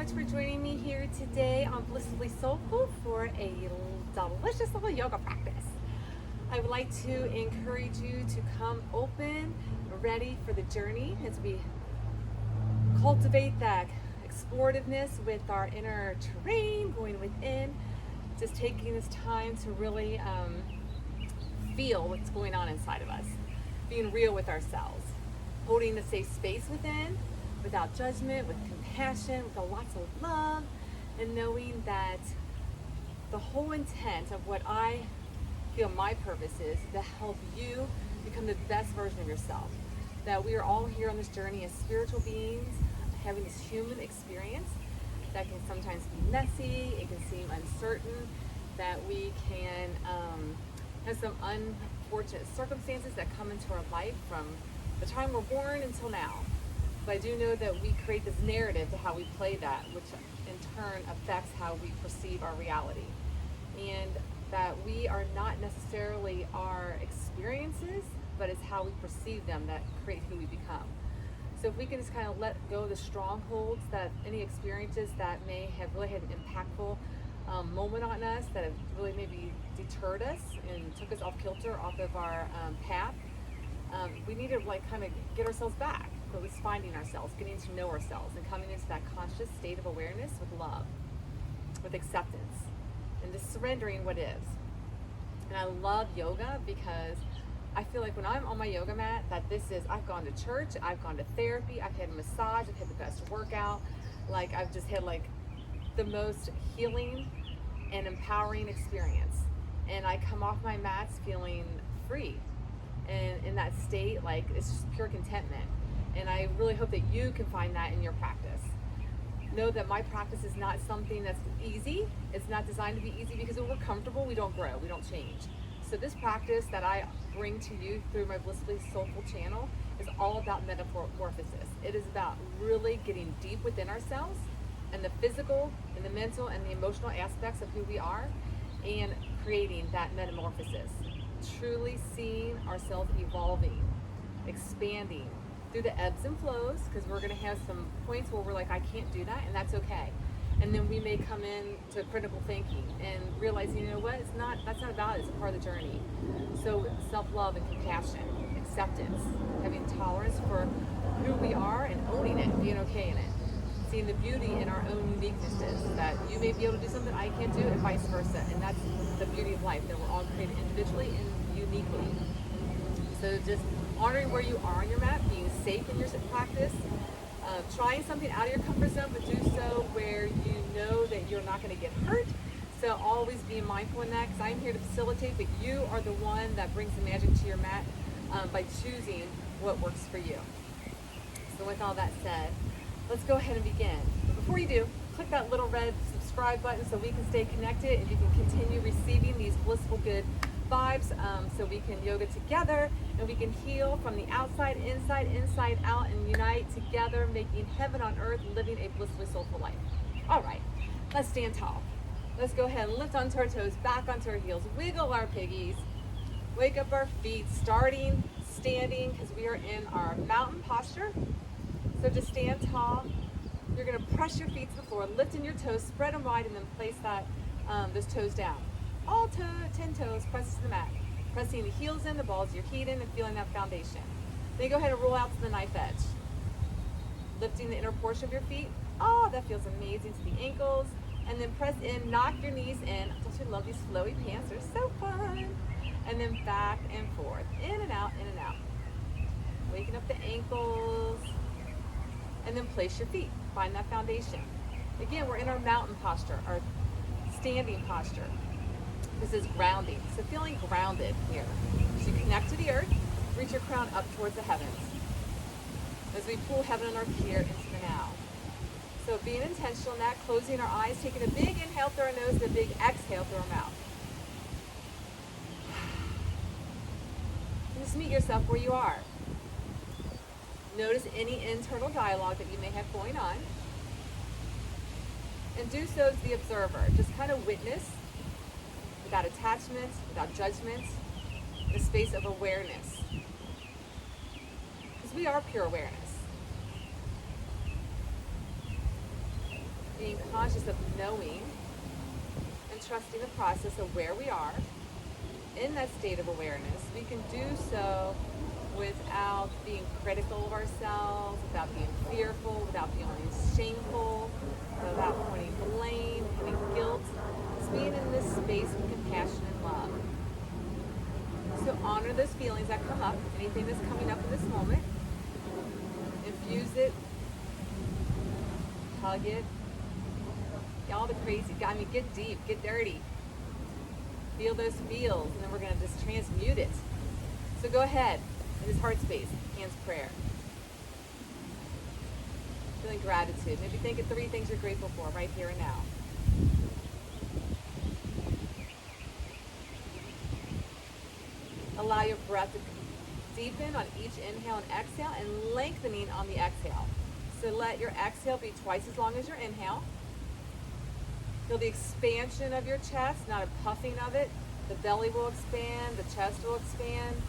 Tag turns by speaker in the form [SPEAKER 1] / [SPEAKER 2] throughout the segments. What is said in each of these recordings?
[SPEAKER 1] much for joining me here today on Blissfully Soulful for a delicious little yoga practice. I would like to encourage you to come open, ready for the journey as we cultivate that explorativeness with our inner terrain, going within, just taking this time to really feel what's going on inside of us, being real with ourselves, holding a safe space within, without judgment, with compassion, with lots of love, and knowing that the whole intent of what I feel my purpose is to help you become the best version of yourself. That we are all here on this journey as spiritual beings, having this human experience that can sometimes be messy, it can seem uncertain, that we can have some unfortunate circumstances that come into our life from the time we're born until now. But I do know that we create this narrative to how we play that, which in turn affects how we perceive our reality. And that we are not necessarily our experiences, but it's how we perceive them that create who we become. So if we can just kind of let go of the strongholds, that any experiences that may have really had an impactful moment on us, that have really maybe deterred us and took us off kilter, off of our path, we need to kind of get ourselves back, at least finding ourselves, getting to know ourselves, and coming into that conscious state of awareness with love, with acceptance, and just surrendering what is. And I love yoga because I feel like when I'm on my yoga mat, that this is, I've gone to church, I've gone to therapy, I've had a massage, I've had the best workout, I've just had the most healing and empowering experience. And I come off my mats feeling free. And in that state, it's just pure contentment. And I really hope that you can find that in your practice. Know that my practice is not something that's easy. It's not designed to be easy, because when we're comfortable, we don't grow, we don't change. So this practice that I bring to you through my Blissfully Soulful channel is all about metamorphosis. It is about really getting deep within ourselves, and the physical and the mental and the emotional aspects of who we are, and creating that metamorphosis. Truly seeing ourselves evolving, expanding through the ebbs and flows, because we're going to have some points where we're like, I can't do that, and that's okay. And then we may come in to critical thinking and realizing, you know what, that's not about it, it's a part of the journey. So self-love and compassion, acceptance, having tolerance for who we are and owning it, being okay in it. Seeing the beauty in our own uniquenesses, that you may be able to do something I can't do, and vice versa. And that's the beauty of life, that we're all created individually and uniquely. So just honoring where you are on your mat, being safe in your practice, trying something out of your comfort zone, but do so where you know that you're not going to get hurt. So always being mindful in that, because I'm here to facilitate, but you are the one that brings the magic to your mat by choosing what works for you. So with all that said, let's go ahead and begin. But before you do, click that little red subscribe button so we can stay connected and you can continue receiving these blissful good vibes, so we can yoga together and we can heal from the outside, inside out, and unite together, making heaven on earth, living a blissfully soulful life. All right, let's stand tall. Let's go ahead and lift onto our toes, back onto our heels, wiggle our piggies, wake up our feet, starting standing, because we are in our mountain posture. So just stand tall. You're going to press your feet to the floor, lifting your toes, spread them wide, and then place those toes down. All 10 toes, press to the mat. Pressing the heels in, the balls of your feet in, and feeling that foundation. Then you go ahead and roll out to the knife edge. Lifting the inner portion of your feet. Oh, that feels amazing, to the ankles. And then press in, knock your knees in. Don't you love these flowy pants? They're so fun. And then back and forth, in and out, in and out. Waking up the ankles. And then place your feet. Find that foundation. Again, we're in our mountain posture, our standing posture. This is grounding. So feeling grounded here. So you connect to the earth, reach your crown up towards the heavens. As we pull heaven and earth here into the now. So being intentional in that, closing our eyes, taking a big inhale through our nose and a big exhale through our mouth. And just meet yourself where you are. Notice any internal dialogue that you may have going on. And do so as the observer. Just kind of witness, without attachment, without judgment, the space of awareness. Because we are pure awareness. conscious of knowing and trusting the process of where we are in that state of awareness, we can do so without being critical of ourselves, without being fearful, without feeling shameful, without pointing blame, having guilt. Just being in this space of compassion and love. So honor those feelings that come up, anything that's coming up in this moment. Infuse it, hug it, all the crazy, get deep, get dirty. Feel those feels, and then we're going to just transmute it. So go ahead, in this heart space, hands prayer. Feeling gratitude. Maybe think of 3 things you're grateful for right here and now. Allow your breath to deepen on each inhale and exhale, and lengthening on the exhale. So let your exhale be twice as long as your inhale. Feel the expansion of your chest, not a puffing of it. The belly will expand, the chest will expand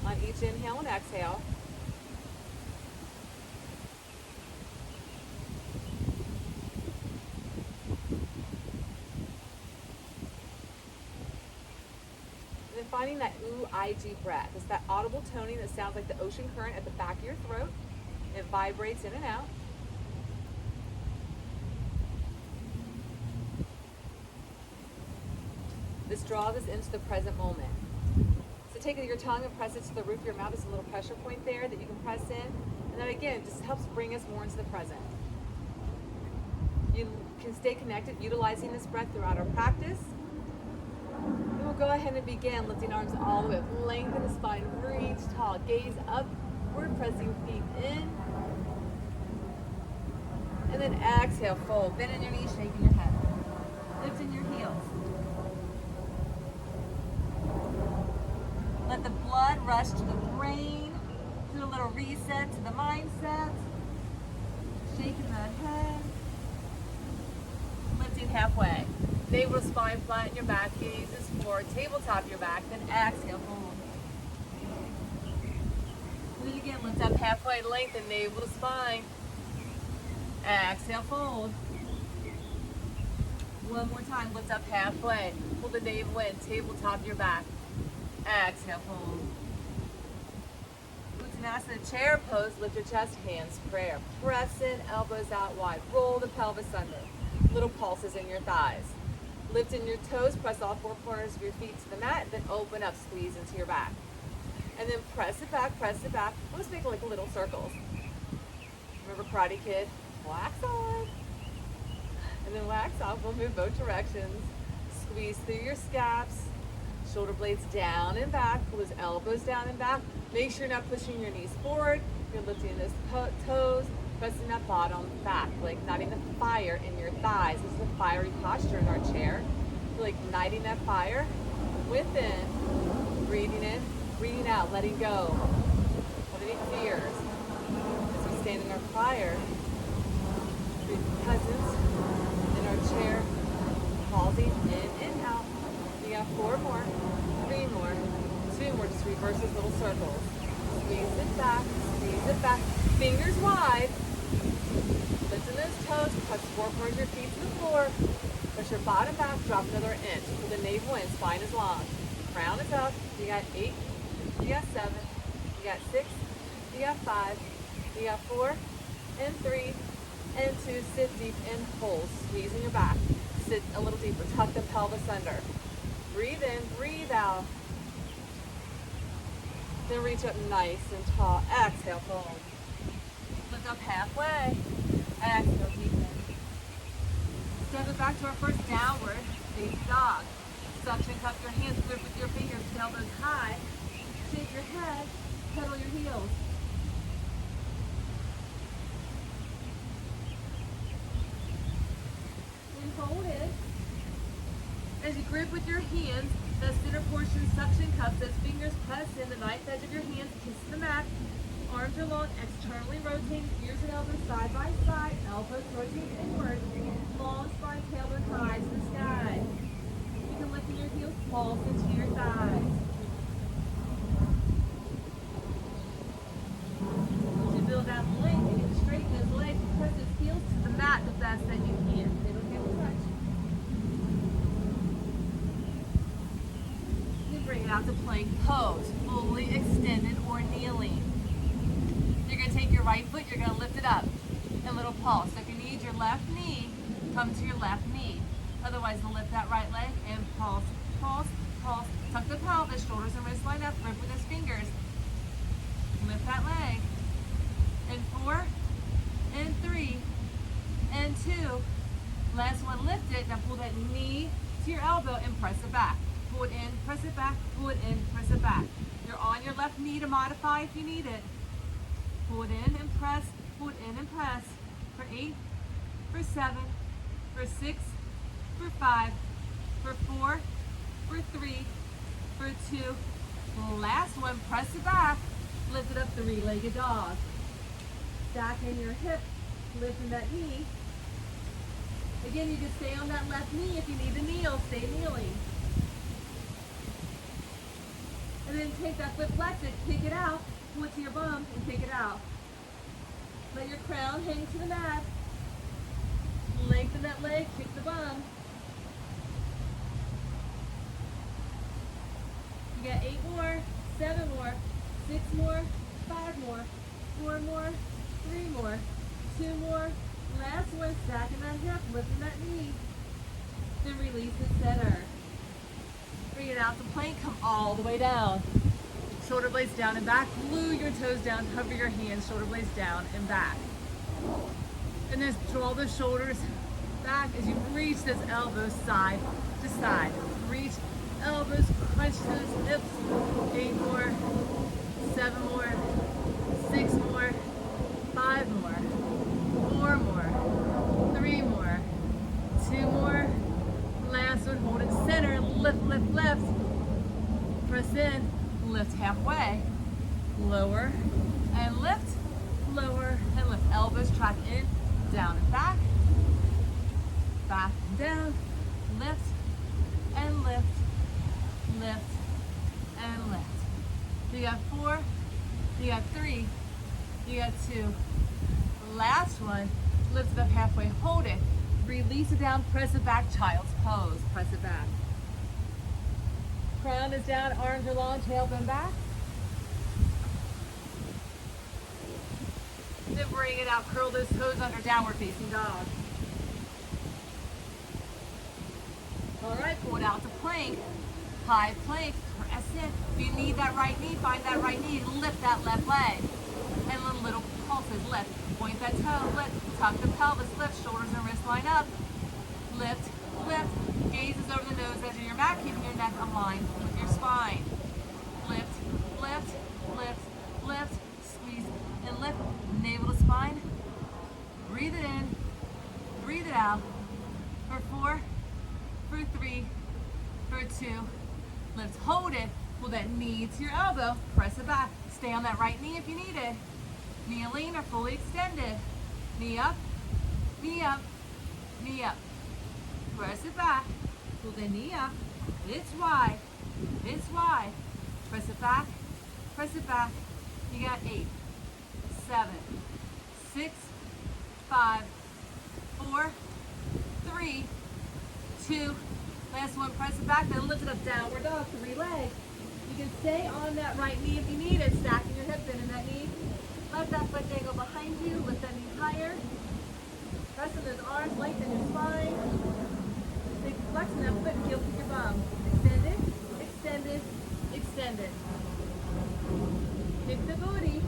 [SPEAKER 1] on each inhale and exhale. And then finding that ooh-I-G breath. It's that audible toning that sounds like the ocean current at the back of your throat. It vibrates in and out. This draws us into the present moment. So take your tongue and press it to the roof of your mouth. There's a little pressure point there that you can press in. And then again, just helps bring us more into the present. You can stay connected utilizing this breath throughout our practice. And we'll go ahead and begin lifting arms all the way up. Lengthen the spine, reach tall, gaze upward, pressing feet in. And then exhale, fold. Bend in your knees, shaking your head. Lifting your heels. Let the blood rush to the brain. Do a little reset to the mindset. Shaking the head. Lifting halfway. Navel to spine, flatten your back, gaze is forward, tabletop your back, then exhale, fold. Do it again, lift up halfway, lengthen, navel to spine. Exhale, fold. One more time, lift up halfway. Pull the navel in, tabletop your back. Exhale, fold. Uttanasana, chair pose, lift your chest, hands, prayer. Press in, elbows out wide. Roll the pelvis under. Little pulses in your thighs. Lift in your toes, press all 4 corners of your feet to the mat, then open up, squeeze into your back. And then press it back, press it back. Let's make like little circles. Remember Karate Kid? Wax on. And then wax off. We'll move both directions. Squeeze through your scaps. Shoulder blades down and back. Pull those elbows down and back. Make sure you're not pushing your knees forward. You're lifting those toes. Pressing that bottom back, like igniting the fire in your thighs. This is a fiery posture in our chair. So like igniting that fire within, breathing in, breathing out, letting go of any fears. As we stand in our fire, breathe presence in our chair, pausing in and out. You got 4 more, 3 more, 2 more. Just reverse those little circles. Squeeze it back, fingers wide. Lifting those toes, press 4 corners of your feet to the floor. Push your bottom back, drop another inch. Pull the navel in, spine is long. Crown is up. You got 8, you got 7, you got 6, you got 5, you got 4, and 3, and 2. Sit deep and hold. Squeezing your back. Sit a little deeper. Tuck the pelvis under. Breathe in, breathe out. Then reach up nice and tall. Exhale, fold. Lift up halfway. Exhale, deepen. Step it back to our first downward facing dog. Suction cup your hands, grip with your fingers, elbows high. Shake your head, pedal your heels. And fold in. As you grip with your hands, that center portion suction cups, those fingers press in, the knife edge of your hands kiss the mat. Arms are long, externally rotating, ears and elbows side by side, elbows rotate inward. Long spine, tailbone, thighs in the sky. You can lift in your heels, pulse into your thighs. To build that length, you can straighten those legs, press those heels to the mat the best that you can. They don't get out to plank pose, fully extended or kneeling. You're going to take your right foot, you're going to lift it up and little pulse. So if you need your left knee, come to your left knee. Otherwise, lift that right leg and pulse, pulse, pulse. Tuck the pelvis, shoulders and wrists line up, grip with those fingers. Lift that leg. And 4, and 3, and 2. Last one, lift it. Now pull that knee to your elbow and press it back. Pull it in, press it back, pull it in, press it back. You're on your left knee to modify if you need it. Pull it in and press, pull it in and press. For 8, for 7, for 6, for 5, for 4, for 3, for 2. Last one, press it back. Lift it up, three-legged dog. Stacking your hip, lifting that knee. Again, you can stay on that left knee if you need to kneel, stay kneeling. And then take that foot, flex it, kick it out, pull it to your bum and kick it out. Let your crown hang to the mat. Lengthen that leg, kick the bum. You got 8 more, 7 more, 6 more, 5 more, 4 more, 3 more, 2 more. Last one, stacking that hip, lifting that knee. Then release the center. Bring it out to plank, come all the way down. Shoulder blades down and back, glue your toes down, cover your hands, shoulder blades down and back. And then draw those shoulders back as you reach those elbows side to side. Reach elbows, crunch those hips. 8 more, 7 more, 6 more, 5 more, 4 more, 3 more, 2 more. Last one, hold it center, lift, lift, lift. Press in, lift halfway. Lower and lift, lower and lift. Elbows track in, down and back. Back and down, lift and lift, lift and lift. You got 4, you got 3, you got 2. Last one, lift it up halfway, hold it, release it down, press it back, child's pose, press it back. Crown is down, arms are long, tail bend back. Then bring it out, curl those toes under, downward facing dog. All right, pull it out to plank, high plank, press in. If you need that right knee, find that right knee, lift that left leg. And little pulses, lift, point that toe, lift, tuck the pelvis, lift, shoulders and wrists line up. Lift, lift, gazes over the nose edge of your mat, keeping your neck aligned with your spine. Lift, lift, lift, lift, squeeze and lift, navel to spine. Breathe it in, breathe it out. For 4, for 3, for 2. Lift, hold it, pull that knee to your elbow, press it back. Stay on that right knee if you need it. Kneeling or fully extended. Knee up, knee up, knee up. Press it back, pull the knee up. It's wide, it's wide. Press it back, press it back. You got 8, 7, 6, 5, 4, 3, 2. Last one, press it back, then lift it up, downward dog, 3 legs. You can stay on that right knee if you need it, stacking your hip, bending that knee. Let that foot dangle behind you, lift that knee higher. Pressing those arms, lengthen your spine. Big flexing that foot, heel kick your bum. Extend it, extend it, extend it. Kick the booty,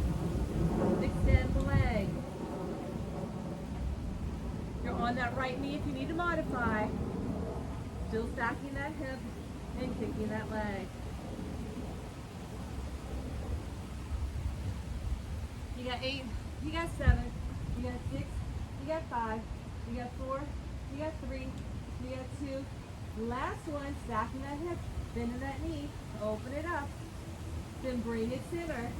[SPEAKER 1] extend the leg. You're on that right knee if you need to modify. Still stacking that hip and kicking that leg. You got 8, you got 7, you got 6, you got 5, you got 4, you got 3, you got 2. Last one, stacking that hip, bending that knee, open it up. Then bring it center.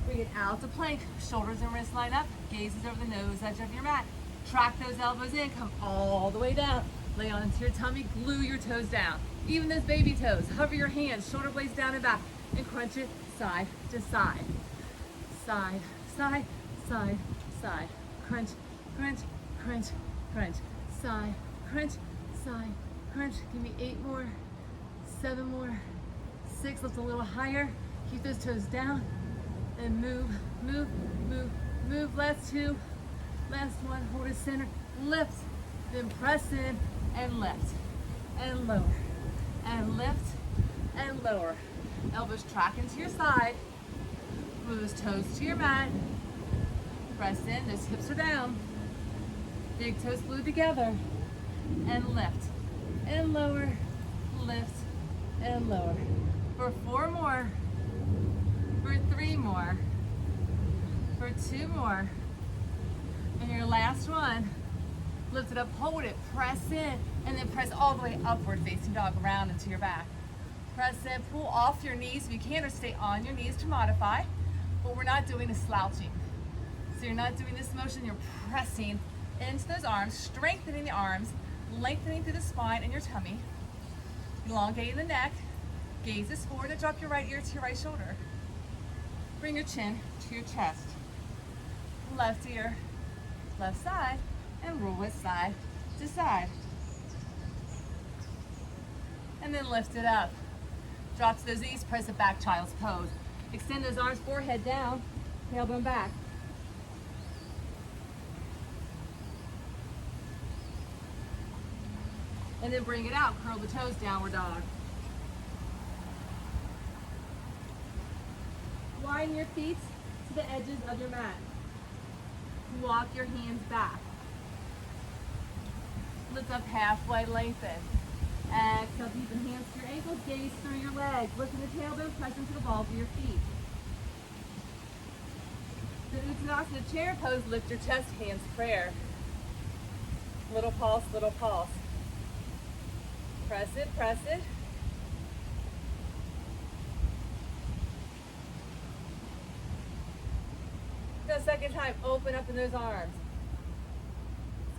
[SPEAKER 1] Bring it out to plank, shoulders and wrists line up, gazes over the nose edge of your mat. Track those elbows in, come all the way down. Lay onto your tummy, glue your toes down. Even those baby toes, hover your hands, shoulder blades down and back, and crunch it side to side. Side, side, side, side. Crunch, crunch, crunch, crunch. Side, crunch, side, crunch. Give me 8 more, 7 more, 6, lift a little higher. Keep those toes down and move, move, move, move. Last 2, last 1, hold it center, lift, then press in and lift and lower and lift and lower. Elbows track into your side. Move those toes to your mat. Press in, those hips are down. Big toes glued together. And lift and lower, lift and lower. For 4 more, for 3 more, for 2 more. And your last one, lift it up, hold it, press in, and then press all the way upward, facing dog, around into your back. Press in, pull off your knees if you can, or stay on your knees to modify. What we're not doing is slouching. So you're not doing this motion, you're pressing into those arms, strengthening the arms, lengthening through the spine and your tummy, elongating the neck, gazes forward, and drop your right ear to your right shoulder. Bring your chin to your chest. Left ear, left side, and roll it side to side. And then lift it up. Drop to those knees, press it back, child's pose. Extend those arms, forehead down, tailbone back. And then bring it out, curl the toes, downward dog. Widen your feet to the edges of your mat. Walk your hands back. Lift up halfway, lengthen. Exhale, deepen hands to your ankles, gaze through your legs. Lifting the tailbone, press into the balls of your feet. The Uttanasana chair pose, lift your chest, hands prayer. Little pulse, little pulse. Press it, press it. The second time, open up in those arms.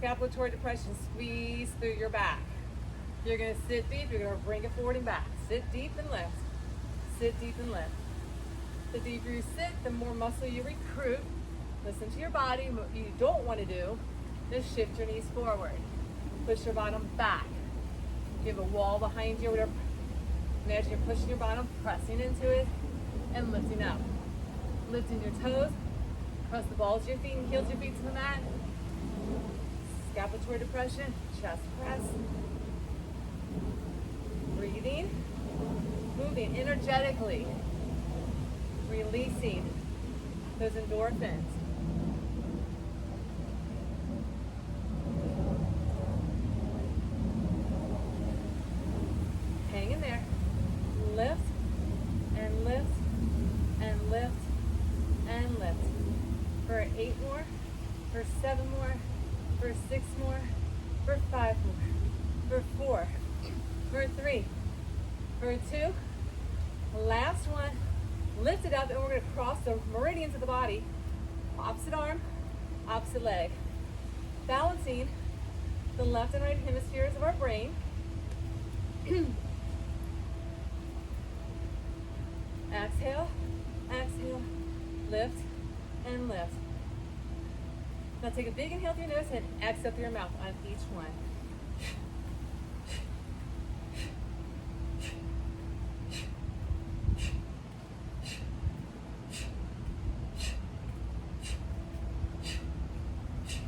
[SPEAKER 1] Scapulatory depression, squeeze through your back. You're gonna sit deep, you're gonna bring it forward and back. Sit deep and lift. Sit deep and lift. The deeper you sit, the more muscle you recruit. Listen to your body. What you don't wanna do is shift your knees forward. Push your bottom back. You have a wall behind you, whatever. Imagine you're pushing your bottom, pressing into it, and lifting up. Lifting your toes, press the balls of your feet and heels of your feet to the mat. Scapulatory depression, chest press. Breathing, moving energetically, releasing those endorphins. Hang in there. Lift and lift and lift and lift. For 8 more, for 7 more, for 6 more, for 5 more, for 4, for 3, for 2, last one. Lift it up, and we're going to cross the meridians of the body. Opposite arm, opposite leg. Balancing the left and right hemispheres of our brain. Exhale, exhale, lift, and lift. Now take a big inhale through your nose and exhale through your mouth on each one.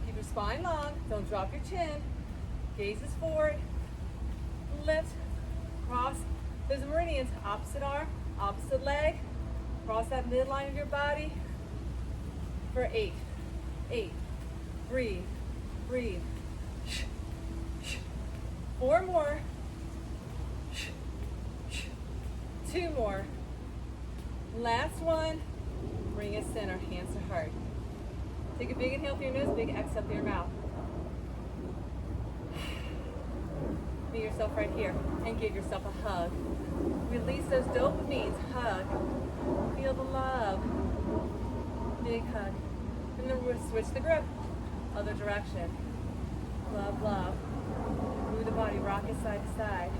[SPEAKER 1] Keep your spine long, don't drop your chin. Gazes forward, lift, cross those meridians, opposite arm, opposite leg, cross that midline of your body for 8. 8. Breathe, breathe. 4 more. 2 more. Last one. Bring it center, hands to heart. Take a big inhale through your nose, big exhale through your mouth. Meet yourself right here and give yourself a hug. Release those dopamines. Hug. Feel the love. Big hug. And then we'll switch the grip. Other direction. Love, love. Move the body, rock it side to side.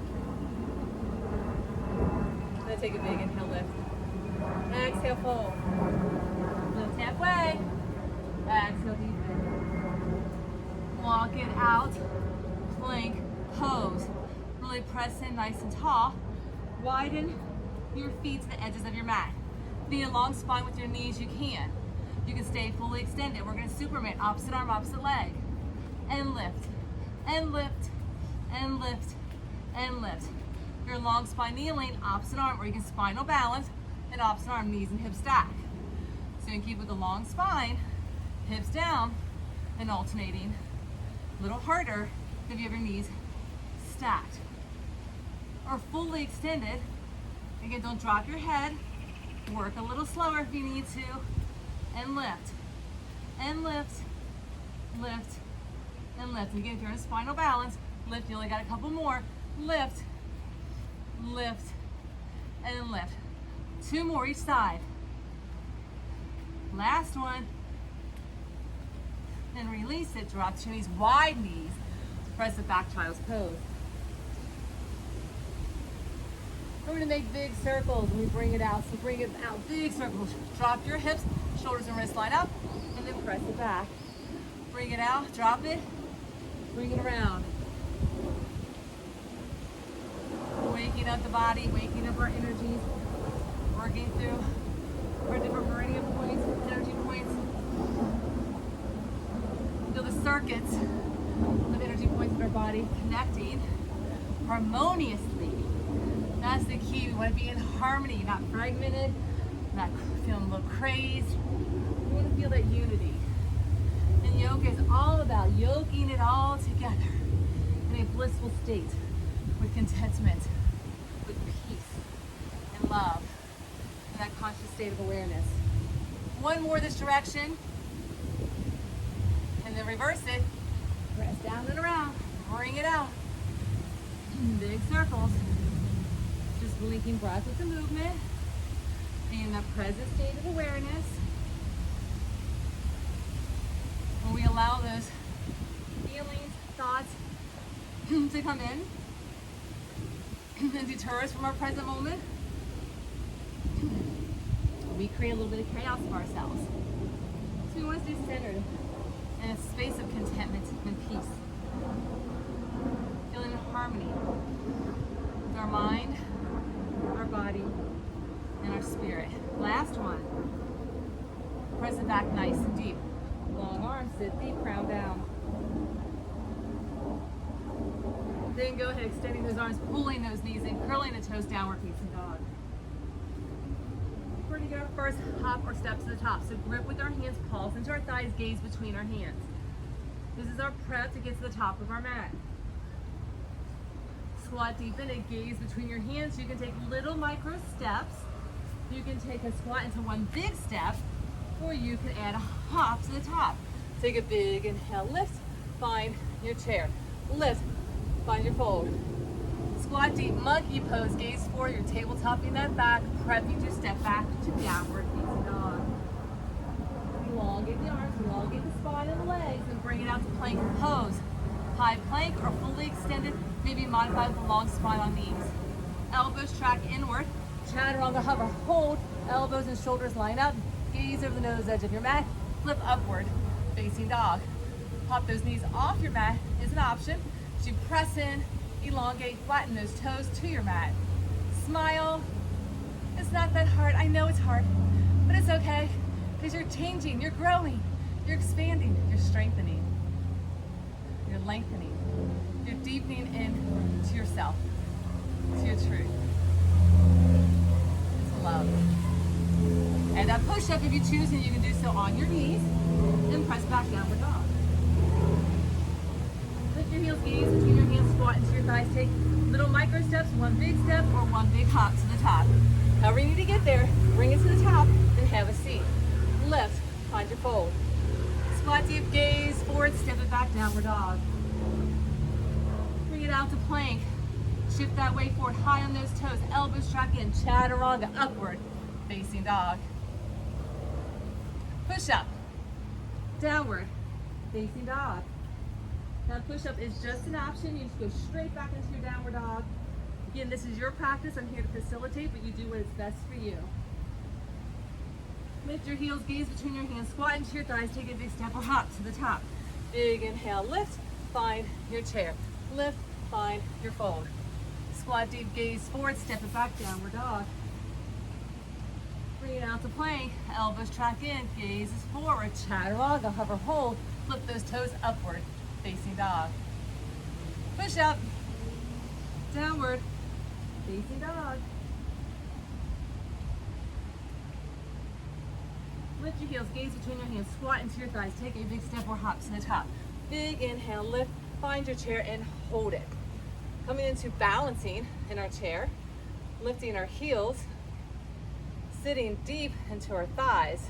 [SPEAKER 1] And then take a big inhale, lift. Exhale, fold. Lift halfway. Exhale, deepen. Walk it out. Plank pose. Really press in nice and tall. Widen your feet to the edges of your mat. If you need a long spine with your knees, you can. You can stay fully extended. We're gonna Superman, opposite arm, opposite leg. And lift, and lift, and lift, and lift. If you're long spine kneeling, opposite arm, or you can spinal balance, and opposite arm, knees and hips stack. So you can keep with the long spine, hips down, and alternating. A little harder if you have your knees stacked. Or fully extended. Again, don't drop your head. Work a little slower if you need to. And lift, and lift, lift, and lift. Again, if you're in spinal balance, lift. You only got a couple more. Lift, lift, and lift. 2 more each side. Last one. Then release it. Drop to your knees, wide knees. Press it back, child's pose. We're gonna make big circles when we bring it out. So bring it out, big circles. Drop your hips, shoulders and wrists line up, and then press it back. Bring it out, drop it, bring it around. Waking up the body, waking up our energies, working through our different meridian points, energy points. Feel the circuits of energy points in our body connecting harmoniously. That's the key. We want to be in harmony, not fragmented, not feeling a little crazed. We want to feel that unity. And yoga is all about yoking it all together in a blissful state with contentment, with peace and love, and that conscious state of awareness. One more this direction, and then reverse it. Press down and around. Bring it out. Big circles. Just linking breath with the movement in the present state of awareness. When we allow those feelings, thoughts to come in and deter us from our present moment, we create a little bit of chaos for ourselves. So we want to stay centered in a space of contentment and peace. Feeling in harmony with our mind, our body, and our spirit. Last one. Press it back nice and deep. Long arms, sit deep, crown down. Then go ahead, extending those arms, pulling those knees in, curling the toes, downward facing dog. We're going to go first, hop or step to the top. So grip with our hands, pulse into our thighs, gaze between our hands. This is our prep to get to the top of our mat. Squat deep in and gaze between your hands. You can take little micro steps. You can take a squat into one big step, or you can add a hop to the top. Take a big inhale, lift, find your chair. Lift, find your fold. Squat deep, monkey pose, gaze forward, you're tabletopping that back, prepping to step back to downward facing dog. Elongate the arms, elongate the spine and the legs, and bring it out to plank pose. High plank or fully extended, maybe modified with a long spine on knees. Elbows track inward, Chaturanga Hover, hold, elbows and shoulders line up, gaze over the nose edge of your mat, flip upward, facing dog. Pop those knees off your mat is an option. So you press in, elongate, flatten those toes to your mat. Smile. It's not that hard. I know it's hard, but it's okay because you're changing, you're growing, you're expanding, you're strengthening, you're lengthening, you're deepening into yourself, to your truth. It's love. And that push-up, if you choose, and you can do so on your knees, and press back downward dog. Lift your heels, gaze between your hands, squat into your thighs. Take little micro steps, one big step, or one big hop to the top. However you need to get there, bring it to the top, and have a seat. Lift, find your fold. Squat deep, gaze forward, step it back, downward dog. Bring it out to plank. Shift that weight forward, high on those toes, elbows track in, chaturanga, upward, facing dog. Push up, downward, facing dog. Now push up is just an option. You just go straight back into your downward dog. Again, this is your practice. I'm here to facilitate, but you do what is best for you. Lift your heels, gaze between your hands, squat into your thighs, take a big step or hop to the top. Big inhale, lift, find your chair. Lift, find your fold. Squat deep, gaze forward, step it back, downward dog. Bring it out to plank, elbows track in, gaze is forward, Chaturanga Hover, hold, flip those toes upward, facing dog. Push up, downward, facing dog. Lift your heels, gaze between your hands, squat into your thighs, take a big step or hop to the top. Big inhale, lift, find your chair and hold it. Coming into balancing in our chair, lifting our heels, sitting deep into our thighs,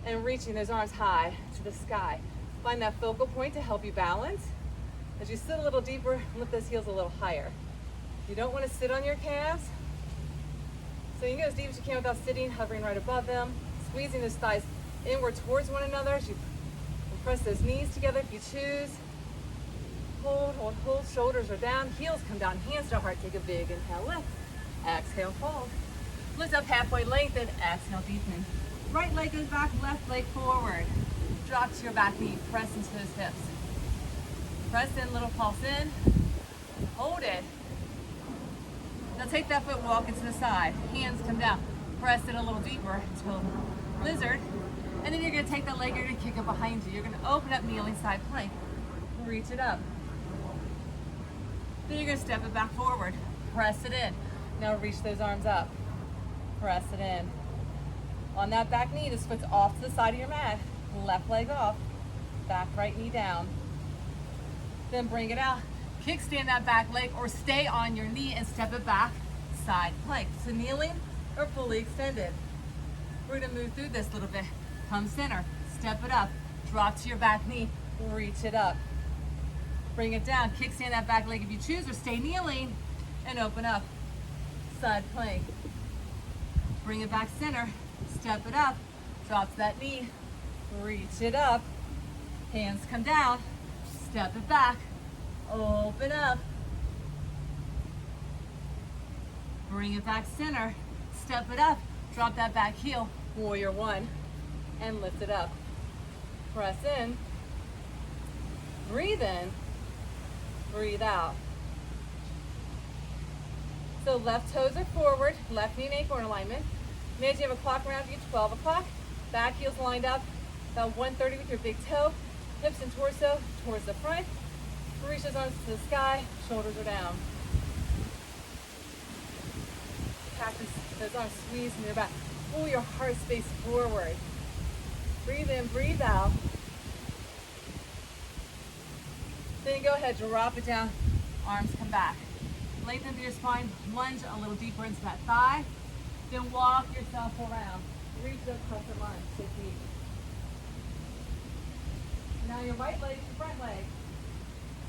[SPEAKER 1] and reaching those arms high to the sky. Find that focal point to help you balance. As you sit a little deeper, lift those heels a little higher. You don't want to sit on your calves, so you can go as deep as you can without sitting, hovering right above them, squeezing those thighs inward towards one another as you press those knees together if you choose. Hold, hold, hold, shoulders are down, heels come down, hands to heart, take a big inhale, lift, exhale, fold. Lift up halfway, lengthen, exhale, deepen. Right leg goes back, left leg forward. Drop to your back knee, press into those hips. Press in, little pulse in, hold it. Now take that foot, walk it to the side, hands come down, press it a little deeper until lizard, and then you're gonna take that leg, you're gonna kick it behind you. You're gonna open up kneeling side plank, reach it up. Then you're gonna step it back forward, press it in. Now reach those arms up, press it in. On that back knee, this foot's off to the side of your mat, left leg off, back right knee down. Then bring it out, kickstand that back leg or stay on your knee and step it back, side plank. So kneeling or fully extended. We're gonna move through this a little bit. Come center, step it up, drop to your back knee, reach it up. Bring it down, kickstand that back leg if you choose, or stay kneeling and open up, side plank. Bring it back center, step it up, drop to that knee, reach it up, hands come down, step it back, open up. Bring it back center, step it up, drop that back heel, warrior one, and lift it up. Press in, breathe in, breathe out. So left toes are forward, left knee and ankle in alignment. Imagine you have a clock around you, 12 o'clock. Back heels lined up, about 130 with your big toe. Hips and torso towards the front. Reach those arms to the sky, shoulders are down. Practice those arms squeezing your back. Pull your heart space forward. Breathe in, breathe out. Then go ahead, drop it down, arms come back. Lengthen through your spine, lunge a little deeper into that thigh. Then walk yourself around. Reach those crescent lunge, sit deep. Now your right leg, your front leg.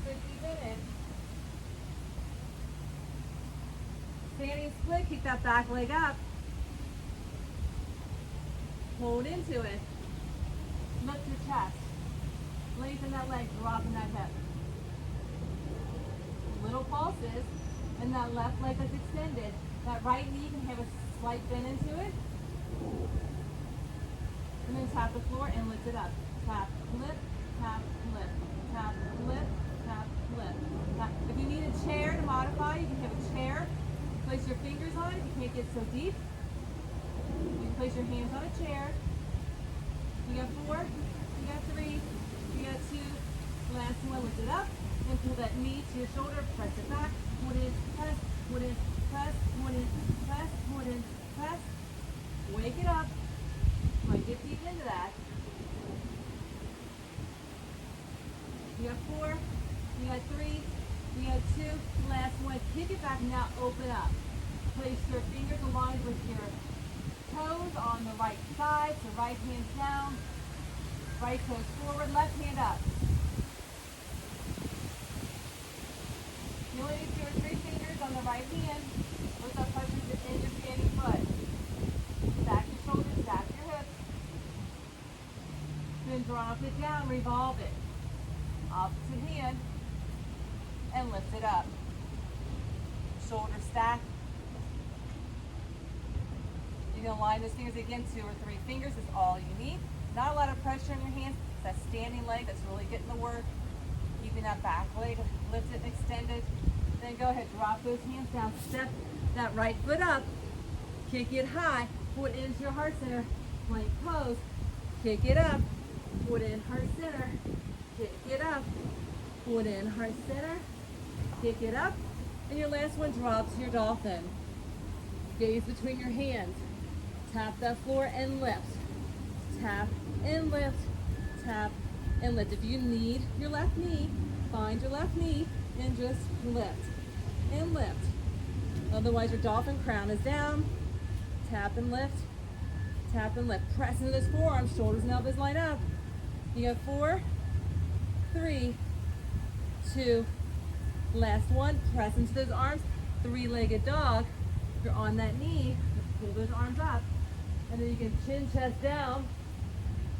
[SPEAKER 1] Sit deep in it. Standing split, kick that back leg up. Hold into it. Lift your chest. Lengthen that leg, dropping that hip. Little pulses, and that left leg is extended. That right knee can have a slight bend into it. And then tap the floor and lift it up. Tap, lift, tap, lift, tap, lift, tap, lift. Tap. If you need a chair to modify, you can have a chair. Place your fingers on it if you can't get so deep. You can place your hands on a chair. You got 4, you got 3, you got 2. Last one, lift it up. And pull that knee to your shoulder, press it back. Hold in, press, hold in, press, hold in, press, hold in, press. Wake it up. Might get deep into that. You got 4, you got 3, you got 2. Last one, kick it back. Now open up. Place your fingers aligned with your toes on the right side. So right hand down, right toes forward, left hand up. You only need 2 or 3 fingers on the right hand. Lift up, pressure in your standing foot. Stack your shoulders, stack your hips. Then drop it down, revolve it. Opposite hand. And lift it up. Shoulder stack. You can align those fingers again, 2 or 3 fingers is all you need. Not a lot of pressure in your hands. It's that standing leg that's really getting the work. Keeping that back leg lifted and extended. Then go ahead, drop those hands down. Step that right foot up. Kick it high. foot into your heart center, plank pose, kick it up, foot in heart center, kick it up, foot in heart center, kick it up, and your last one, drop to your dolphin. Gaze between your hands, tap that floor and lift, tap and lift, tap and lift. If you need your left knee, find your left knee and just lift and lift. Otherwise your dolphin crown is down, tap and lift, tap and lift. Press into those forearms, shoulders and elbows line up. You got 4, 3, 2, last one. Press into those arms, three-legged dog. If you're on that knee, pull those arms up. And then you can chin, chest down,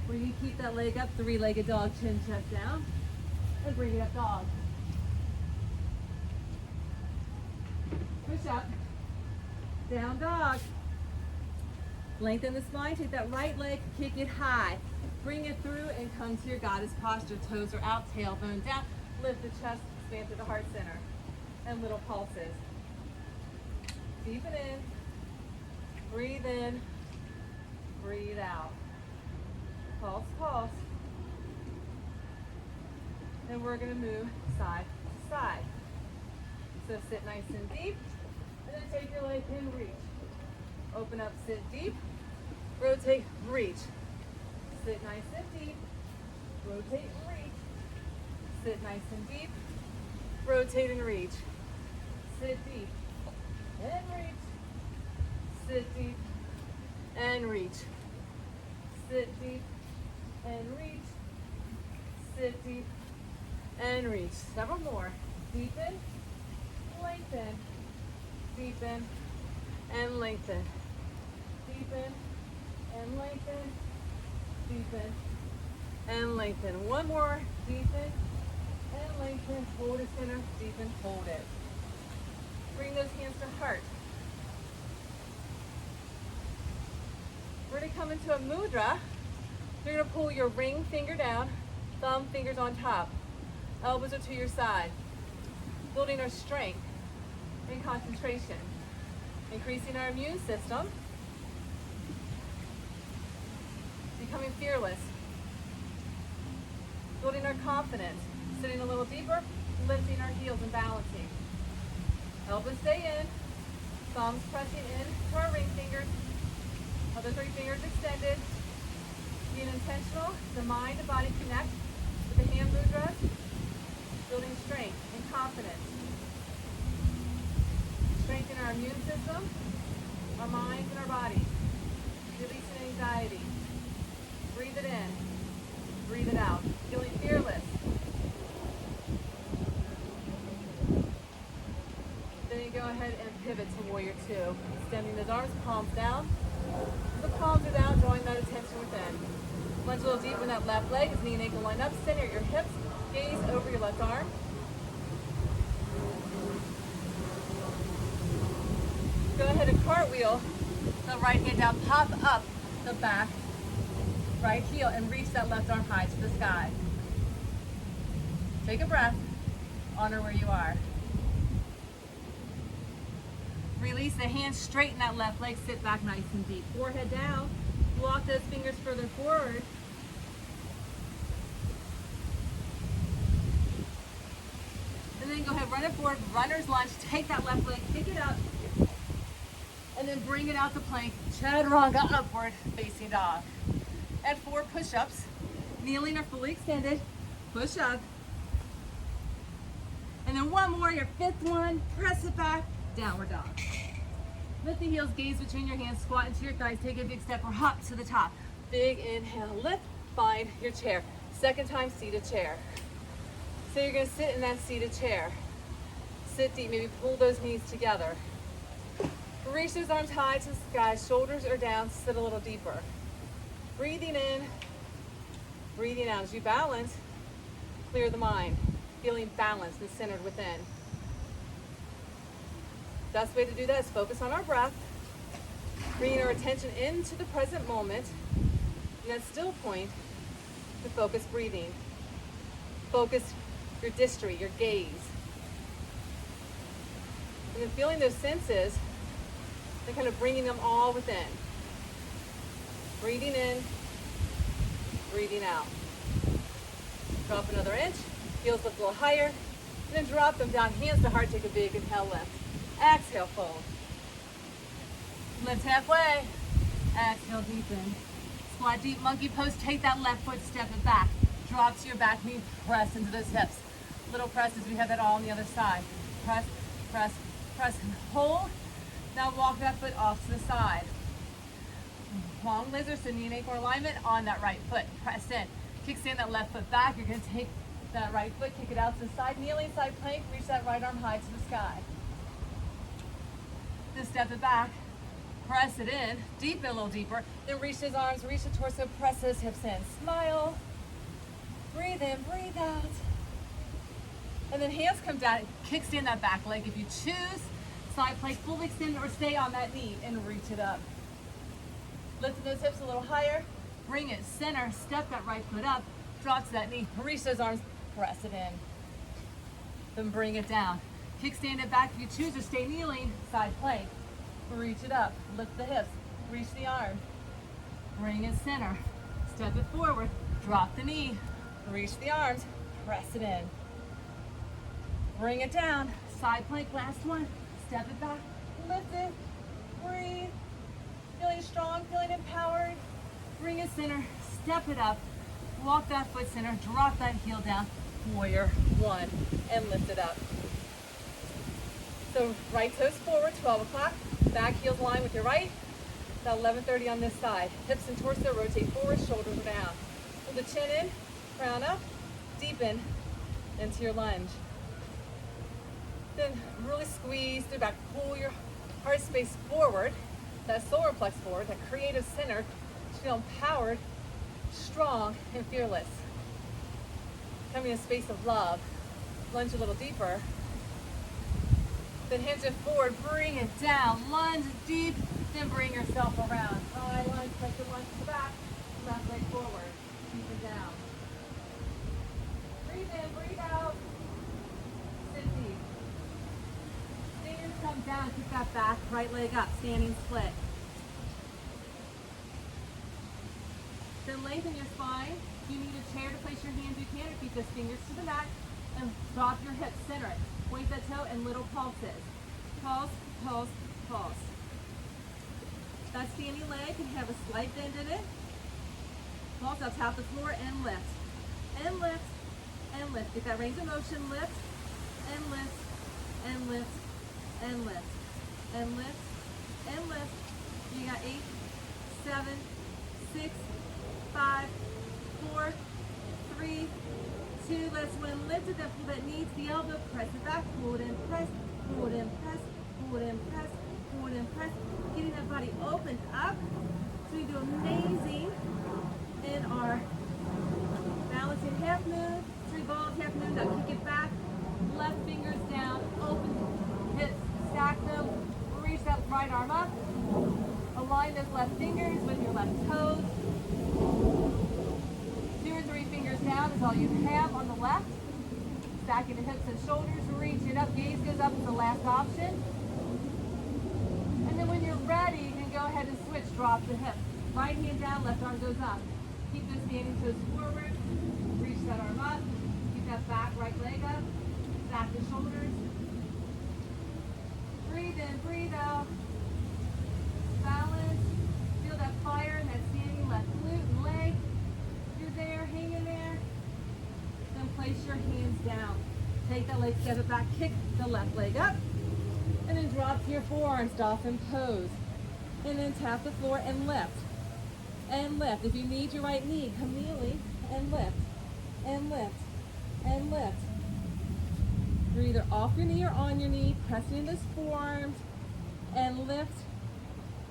[SPEAKER 1] or you can keep that leg up, three-legged dog, chin, chest down, and bring it up dog. Push up, down dog. Lengthen the spine, take that right leg, kick it high. Bring it through and come to your goddess posture. Toes are out, tailbone down. Lift the chest, expand to the heart center. And little pulses. Deepen in, breathe in, breathe out. Pulse, pulse. And we're gonna move side to side. So sit nice and deep, and then take your leg and reach. Open up, sit deep, rotate, reach. Sit nice and deep, rotate and reach. Sit nice and deep, rotate and reach. Sit deep and reach. Sit deep and reach. Sit deep and reach. Sit deep and reach. Several more. Deepen, lengthen, deepen, and lengthen. Deepen and lengthen, deepen and lengthen. One more. Deepen and lengthen. Hold it center, deepen, hold it. Bring those hands to heart. We're going to come into a mudra. You're going to pull your ring finger down, thumb fingers on top. Elbows are to your side. Building our strength and concentration. Increasing our immune system. Becoming fearless. Building our confidence. Sitting a little deeper, lifting our heels and balancing. Elbows stay in. Thumbs pressing in to our ring fingers. Other 3 fingers extended. Being intentional, the mind and body connect with the hand mudras. Building strength and confidence. Strengthen our immune system, our minds and our bodies. Releasing anxiety. Breathe it in. Breathe it out. Feeling fearless. Then you go ahead and pivot to warrior 2. Extending those arms, palms down. The palms are down, drawing that attention within. Lunge a little deep in that left leg as knee and ankle line up. Center your hips. Gaze over your left arm. Go ahead and cartwheel the right hand down. Pop up the back right heel and reach that left arm high to the sky. Take a breath. Honor where you are. Release the hands, straighten that left leg, sit back nice and deep. Forehead down, walk those fingers further forward. And then go ahead, run it forward, runner's lunge, take that left leg, kick it up, and then bring it out to plank, Chaturanga upward facing dog. And 4 push-ups, kneeling or fully extended, push up. And then one more, your 5th one, press it back, downward dog. Lift the heels, gaze between your hands, squat into your thighs, take a big step or hop to the top. Big inhale, lift, find your chair. Second time, seated chair. So you're gonna sit in that seated chair. Sit deep, maybe pull those knees together. Reach those arms high to the sky, shoulders are down, sit a little deeper. Breathing in, breathing out. As you balance, clear the mind, feeling balanced and centered within. Best way to do that is focus on our breath, bringing our attention into the present moment, and that still point to focus breathing. Focus your distry, your gaze. And then feeling those senses and kind of bringing them all within. Breathing in, breathing out. Drop another inch, heels lift a little higher, and then drop them down, hands to heart, take a big inhale, lift. Exhale, fold. Lift halfway, exhale, deepen. Squat deep, monkey pose, take that left foot, step it back. Drop to your back knee, press into those hips. Little presses, we have that all on the other side. Press, press, press, and hold. Now walk that foot off to the side. Long lizard, so knee and ankle alignment on that right foot. Press in. Kickstand that left foot back. You're going to take that right foot, kick it out to the side, kneeling side plank, reach that right arm high to the sky. Then step it back, press it in, deepen a little deeper, then reach those arms, reach the torso, press those hips in. Smile, breathe in, breathe out. And then hands come down, kickstand that back leg. If you choose, side plank, fully extend or stay on that knee and reach it up. Lifting those hips a little higher, bring it center, step that right foot up, drop to that knee, reach those arms, press it in. Then bring it down. Kickstand it back if you choose to stay kneeling, side plank. Reach it up, lift the hips, reach the arm. Bring it center, step it forward, drop the knee, reach the arms, press it in. Bring it down, side plank, last one. Step it back, lift it, breathe. Feeling strong, feeling empowered. Bring it center, step it up, walk that foot center, drop that heel down, warrior one, and lift it up. So right toes forward, 12 o'clock, back heels align with your right, about 11:30 on this side. Hips and torso rotate forward, shoulders are down. Pull the chin in, crown up, deepen into your lunge. Then really squeeze through back, pull your heart space forward, that solar plex forward, that creative center, to feel empowered, strong, and fearless. Coming in a space of love, lunge a little deeper. Then hands it forward, bring it down, lunge deep, then bring yourself around. High lunge, press your lunge to the back, left leg forward, deep and down. Breathe in, breathe out, sit deep. Fingers come down, keep that back, right leg up, standing split. Then lengthen your spine. If you need a chair to place your hands, you can, or keep those fingers to the mat and drop your hips, center it. Point that toe and little pulses. Pulse, pulse, pulse. That standing leg can have a slight bend in it. Pulse, I'll tap the floor and lift. And lift, and lift. Get that range of motion, lift, and lift, and lift, and lift, and lift, and lift. You got 8, 7, 6, 5, 4, 3, 2, let's one, lift it, then pull that knee to the elbow, press it back, pull it in, press, pull it in, press, pull it in, press, pull it in, press, getting that body opened up. So you do amazing in our balancing half moon, revolved half moon, now kick it back, left fingers down, open hips, stack them, reach that right arm up, align those left fingers with your left toes. 2 or 3 fingers down is all you have on the left. Stacking the hips and shoulders, reach it up, gaze goes up, it's the last option. And then when you're ready, you can go ahead and switch, drop the hips. Right hand down, left arm goes up. Keep those standing toes forward, reach that arm up, keep that back right leg up, stack the shoulders. Breathe in, breathe out. Balance, feel that fire in that standing left glute and leg. You're there, hang in there. Then place your hands down. Take that leg, step it back, kick the left leg up. And then drop to your forearms, dolphin pose. And then tap the floor and lift. And lift. If you need your right knee, come kneeling and lift. And lift. And lift. You're either off your knee or on your knee, pressing into those forearms. And lift.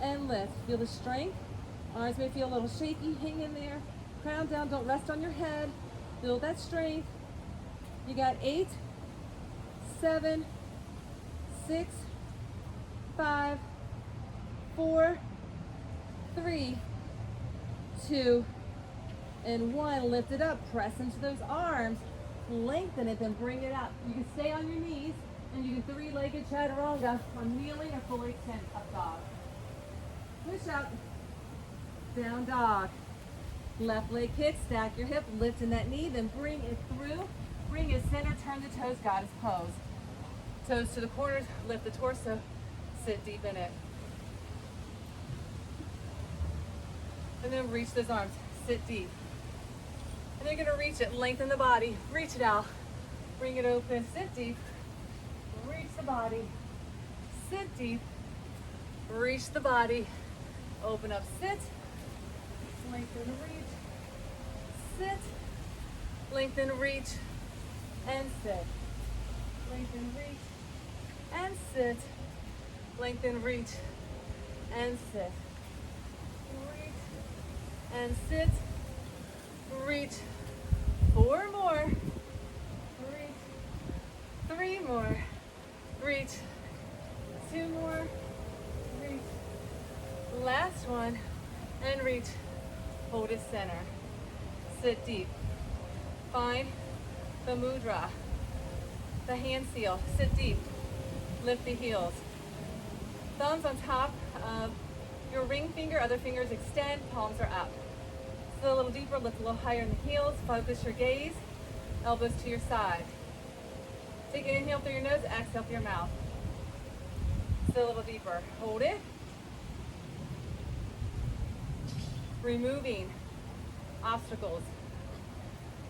[SPEAKER 1] And lift. Feel the strength. Arms may feel a little shaky, hang in there. Crown down, don't rest on your head. Build that strength. You got 8, 7, 6, 5, 4, 3, 2, and 1. Lift it up, press into those arms, lengthen it, then bring it up. You can stay on your knees, and you can 3-legged chaturanga on kneeling or fully extend up dog. Push up, down dog. Left leg kick, stack your hip, lift in that knee, then bring it through. Bring it center, turn the toes, goddess pose. Toes to the corners, lift the torso, sit deep in it. And then reach those arms, sit deep. And then you're gonna reach it, lengthen the body, reach it out, bring it open, sit deep, reach the body, sit deep, reach the body, open up, sit, lengthen, reach, sit, lengthen, reach, and sit. Lengthen, reach, and sit. Lengthen, reach, and sit. Reach, and sit. Reach. 4 more. Reach. 3 more. Reach. 2 more. Reach. Last one. And reach. Hold it center. Sit deep. Find the mudra. The hand seal. Sit deep. Lift the heels. Thumbs on top of your ring finger. Other fingers extend. Palms are up. Sit a little deeper. Lift a little higher in the heels. Focus your gaze. Elbows to your side. Take an inhale through your nose. Exhale through your mouth. Sit a little deeper. Hold it. Removing obstacles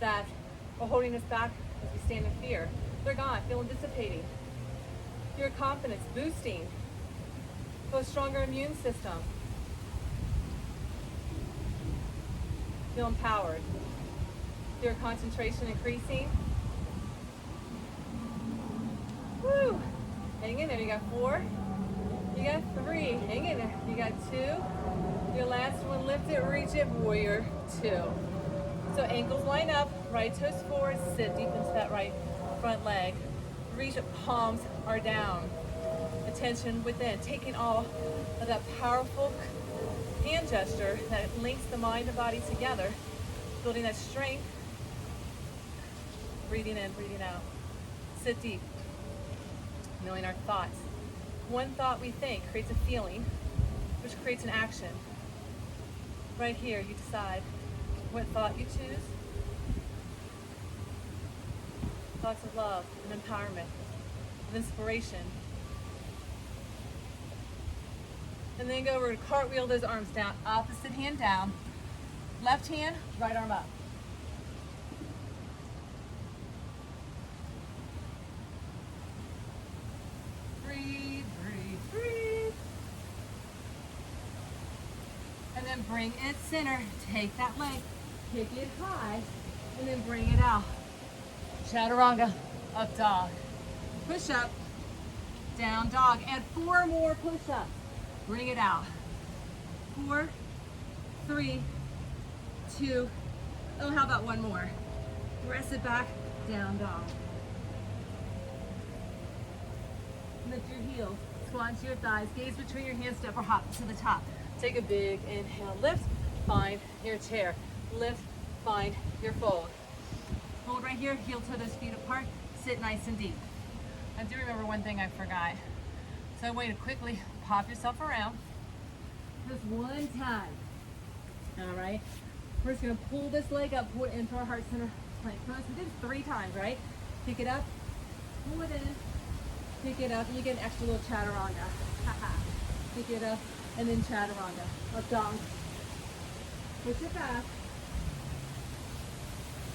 [SPEAKER 1] that are holding us back as we stand in fear. They're gone. Feel them dissipating. Your confidence boosting. Feel a stronger immune system. Feel empowered. Your concentration increasing. Woo! Hang in there. You got 4. You got 3. Hang in there. You got 2. Your last one, lift it, reach it, warrior 2. So ankles line up, right toes forward, sit deep into that right front leg. Reach it, palms are down. Attention within, taking all of that powerful hand gesture that links the mind and body together, building that strength. Breathing in, breathing out. Sit deep, knowing our thoughts. One thought we think creates a feeling, which creates an action. Right here, you decide what thought you choose. Thoughts of love and empowerment, of inspiration. And then go over to cartwheel those arms down, opposite hand down, left hand, right arm up. Breathe, breathe, breathe. And then bring it center, take that leg, kick it high, and then bring it out. Chaturanga, up dog. Push up, down dog. Add 4 more push-ups. Bring it out. 4, 3, 2. Oh, how about 1 more? Press it back, down dog. Lift your heels, squat into your thighs, gaze between your hands, step or hop to the top. Take a big inhale, lift, find your chair. Lift, find your fold. Hold right here, heel toe those feet apart, sit nice and deep. I do remember one thing I forgot. So I want you to quickly pop yourself around. Just 1 time. All right. We're just gonna pull this leg up, pull it into our heart center plank pose. We did it 3 times, right? Pick it up, pull it in, pick it up, and you get an extra little chaturanga. Pick it up, and then chaturanga. Up dog. Push it back.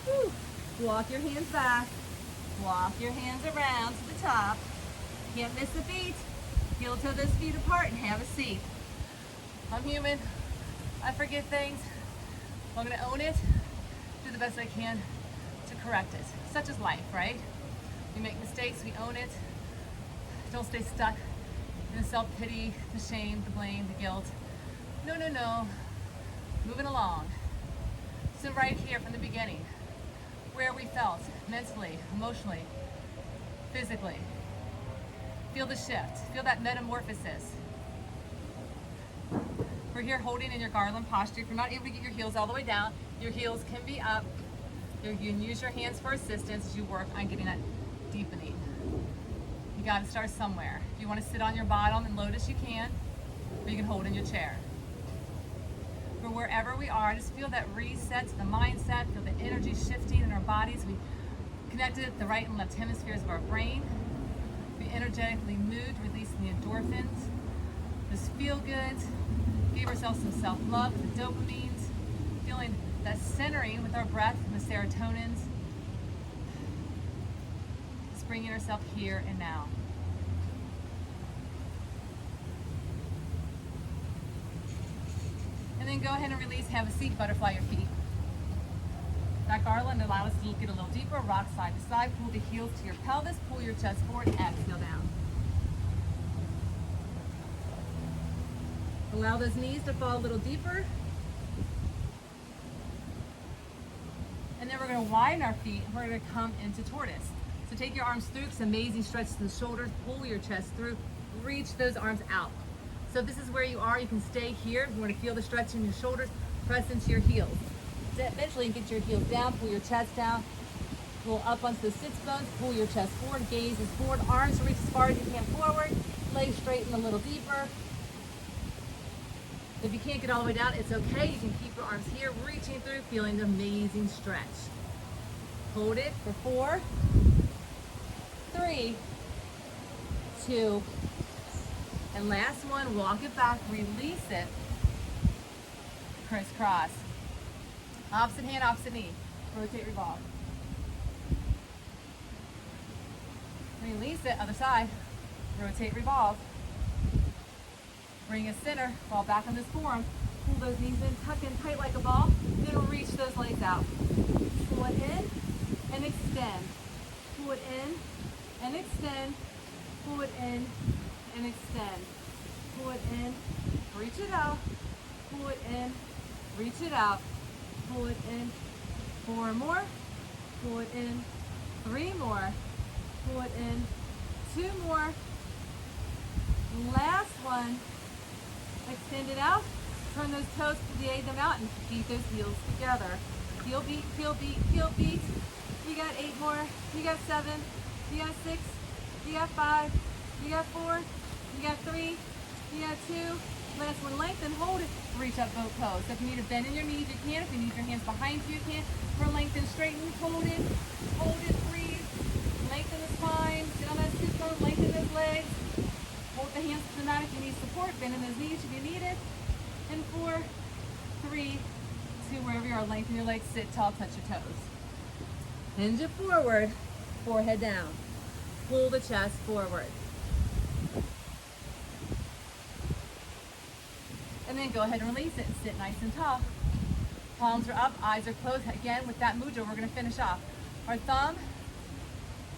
[SPEAKER 1] Woo. Walk your hands back. Walk your hands around to the top. Can't miss a beat. Heel toe those feet apart and have a seat. I'm human. I forget things. I'm gonna own it, do the best I can to correct it. Such is life, right? We make mistakes, we own it. Don't stay stuck in the self-pity, the shame, the blame, the guilt. No, no, no. Moving along. So right here from the beginning, where we felt mentally, emotionally, physically. Feel the shift, feel that metamorphosis. We're here holding in your garland posture. If you're not able to get your heels all the way down, your heels can be up. You can use your hands for assistance as you work on getting that deepening. You gotta start somewhere. If you wanna sit on your bottom and lotus, you can, or you can hold in your chair. We're wherever we are. Just feel that reset to the mindset, feel the energy shifting in our bodies. We connected the right and left hemispheres of our brain. We energetically moved, releasing the endorphins. Just feel good. Give ourselves some self-love with the dopamines. Feeling that centering with our breath and the serotonins. Just bringing ourselves here and now. And then go ahead and release, have a seat, butterfly your feet. That garland allow us to get a little deeper, rock side to side, pull the heels to your pelvis, pull your chest forward, exhale down. Allow those knees to fall a little deeper. And then we're gonna widen our feet and we're gonna come into tortoise. So take your arms through, it's amazing stretch to the shoulders, pull your chest through, reach those arms out. So if this is where you are, you can stay here. You want to feel the stretch in your shoulders, press into your heels. Eventually get your heels down, pull your chest down, pull up onto the sits bones, pull your chest forward, gaze is forward, arms reach as far as you can forward, legs straighten a little deeper. If you can't get all the way down, it's okay. You can keep your arms here, reaching through, feeling the amazing stretch. Hold it for 4, 3, 2, and last one, walk it back, release it, crisscross. Opposite hand, opposite knee, rotate, revolve. Release it, other side, rotate, revolve. Bring it center, fall back on this forearm, pull those knees in, tuck in tight like a ball, then reach those legs out. Pull it in and extend. Pull it in and extend. Pull it in and extend. Pull it in, reach it out. Pull it in, reach it out. Pull it in, 4 more. Pull it in, 3 more. Pull it in, 2 more. Last one. Extend it out. Turn those toes, plie them out, and feed those heels together. Heel beat, heel beat, heel beat. You got 8 more. You got 7. You got 6. You got 5. You got 4. You got 3. You got 2. Last one, lengthen, hold it. Reach up both toes. So if you need to bend in your knees, you can. If you need your hands behind you, you can. For lengthen, straighten, hold it. Hold it, breathe. Lengthen the spine. Sit on that sit bone, lengthen those legs. Hold the hands to the mat if you need support. Bend in those knees if you need it. And 4, 3, 2, wherever you are, lengthen your legs, sit tall, touch your toes. Hinge it forward, forehead down. Pull the chest forward. And then go ahead and release it and sit nice and tall. Palms are up, eyes are closed. Again, with that mudra, we're gonna finish off. Our thumb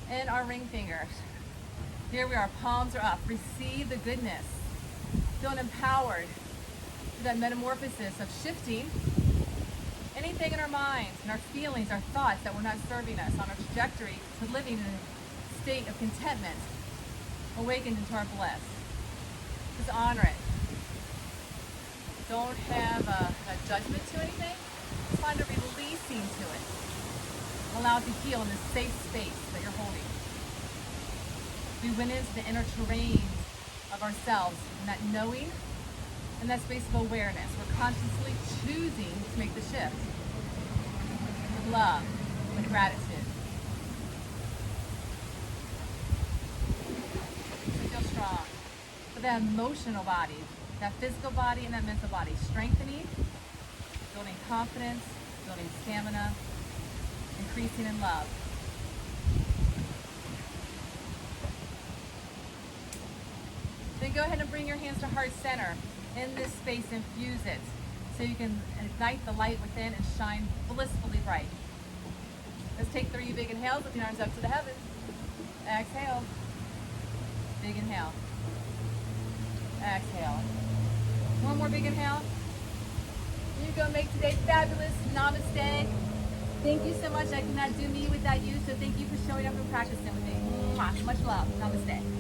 [SPEAKER 1] and our ring fingers. Here we are, palms are up. Receive the goodness. Feeling empowered to that metamorphosis of shifting anything in our minds and our feelings, our thoughts that were not serving us on our trajectory to living in a state of contentment, awakened into our bliss. Just honor it. Don't have a judgment to anything. Just find a releasing to it. Allow it to heal in this safe space that you're holding. We went into the inner terrain of ourselves and that knowing and that space of awareness. We're consciously choosing to make the shift with love, with gratitude. To feel strong. For that emotional body, that physical body and that mental body, strengthening, building confidence, building stamina, increasing in love. Then go ahead and bring your hands to heart center. In this space, infuse it so you can ignite the light within and shine blissfully bright. Let's take 3 big inhales, lift your arms up to the heavens. Exhale. Big inhale. Exhale. 1 more big inhale. You go make today fabulous. Namaste. Thank you so much. I cannot do me without you, so thank you for showing up and practicing with me. Mwah. Much love. Namaste.